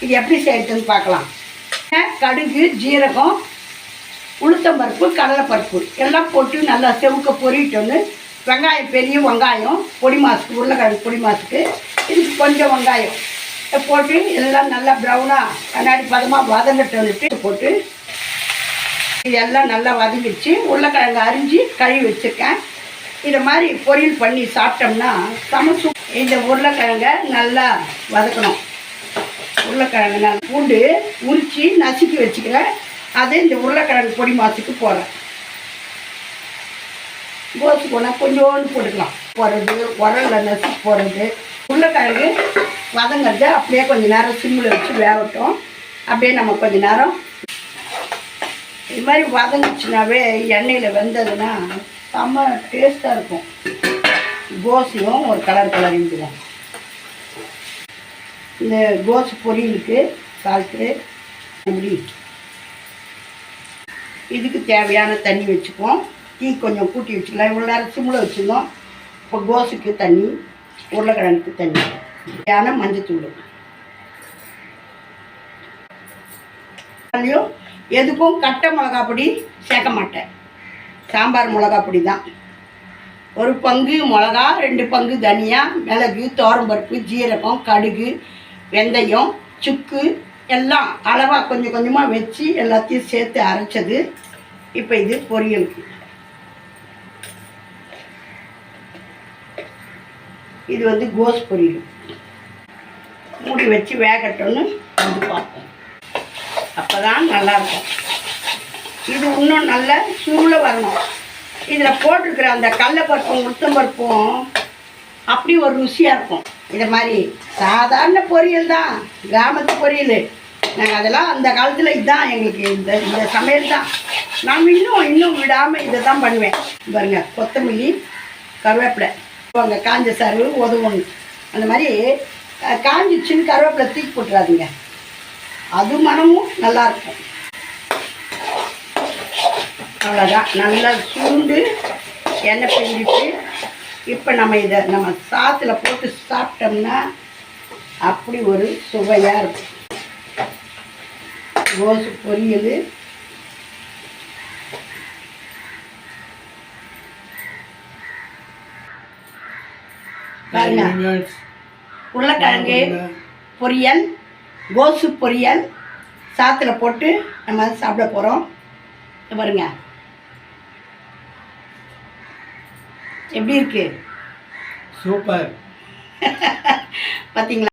இது எப்படி செய்யறதுன்னு பார்க்கலாம். கடுகு, ஜீரகம், உளுத்தம்பருப்பு, கடலைப்பருப்பு எல்லாம் போட்டு நல்லா செவுக்க பொரிட்டோன்னு வெங்காயம், பெரிய வெங்காயம் பொடி மாசுக்கு, உருளைக்கிழங்கு பொடி மாசுக்கு இதுக்கு கொஞ்சம் வெங்காயம் போட்டு எல்லாம் நல்லா ப்ரௌனாக கண்ணாடி பதமாக வதங்கட்டோன்னுட்டு போட்டு இதெல்லாம் நல்லா வதங்கிடுச்சு. உருளைக்கிழங்கு அரிஞ்சு கழுவி வச்சுருக்கேன். இதை மாதிரி பொரியல் பண்ணி சாப்பிட்டோம்னா சமைச்சு. இந்த உருளைக்கிழங்கை நல்லா வதக்கணும். உருளைக்கிழங்கு நல்லா பூண்டு உரித்து நசுக்கி வச்சுக்கிறேன். அதை இந்த உருளைக்கிழங்கு பொடி மாசுக்கு போடுறேன். கோசு போனால் கொஞ்சோண்டு போட்டுக்கலாம். போடுறது உரலில் நசுக்கி போடுறது. உருளைக்கிழங்கு வதங்கிறது அப்படியே கொஞ்சம் நேரம் சிம்மில் வச்சு வேகட்டும். அப்படியே நம்ம கொஞ்சம் நேரம் இது மாதிரி வதங்கிச்சுனாவே எண்ணெயில் வெந்ததுன்னா செம்ம டேஸ்ட்டாக இருக்கும். கோஸையும் ஒரு கலர் இருந்துடும். இந்த கோஸ் பொரியலுக்கு சால்ட்டு இப்படி இதுக்கு தேவையான தண்ணி வச்சுக்குவோம். டீ கொஞ்சம் கூட்டி வச்சுக்கலாம். இவ்வளோ நேரம் சிம்மில் வச்சுருந்தோம். இப்போ கோஸுக்கு தண்ணி, உருளைக்கிழங்குக்கு தண்ணி, தேவையான மஞ்சத்தூள். அதுலேயும் எதுக்கும் கட்டை மிளகா பொடி சேர்க்க மாட்டேன். சாம்பார் மிளகா பொடி தான். ஒரு பங்கு மிளகா, 2 பங்கு தனியா, மிளகு, துவரம்பருப்பு, ஜீரகம், கடுகு, வெந்தயம், சுக்கு எல்லாம் அளவாக கொஞ்சம் கொஞ்சமாக வச்சு எல்லாத்தையும் சேர்த்து அரைச்சது. இப்போ இது பொரியலுக்கு. இது வந்து கோஸ் பொரியல். மூடி வச்சு வேகட்டோன்னு வந்து பார்ப்போம். அப்போ தான் நல்லாயிருக்கும். இது இன்னும் நல்ல சூழல் வரணும். இதில் போட்டிருக்கிற அந்த கடலைப்பருப்பும் உளுத்தம்பருப்பும் அப்படி ஒரு ருசியாக இருக்கும். இதை மாதிரி சாதாரண பொரியல் தான், கிராமத்து பொரியல். நாங்கள் அதெல்லாம் அந்த காலத்தில் இதுதான் எங்களுக்கு இந்த சமையல் தான். நான் இன்னும் விடாமல் இதை தான் பண்ணுவேன். பாருங்க, கொத்தமல்லி, கருவேப்பிலை, அங்கே காஞ்ச சருவு உதவும். அந்த மாதிரி காஞ்சிச்சின்னு கருவேப்பிலை தூக்கி போட்டுறாதீங்க. அது மனமும் நல்லாயிருக்கும். அவ்வளோதான். நல்லா சுண்டு எண்ணெய் பிரிஞ்சிட்டு இப்போ நம்ம சாத்தில் போட்டு சாப்பிட்டோம்னா அப்படி ஒரு சுவையாக இருக்கும். கோசு பொரியல் உருளைக்கிழங்கு பொரியல், கோசு பொரியல் சாத்தில் போட்டு நம்ம சாப்பிட போகிறோம். பாருங்க எப்படி இருக்கு. சூப்பர். பார்த்தீங்களா?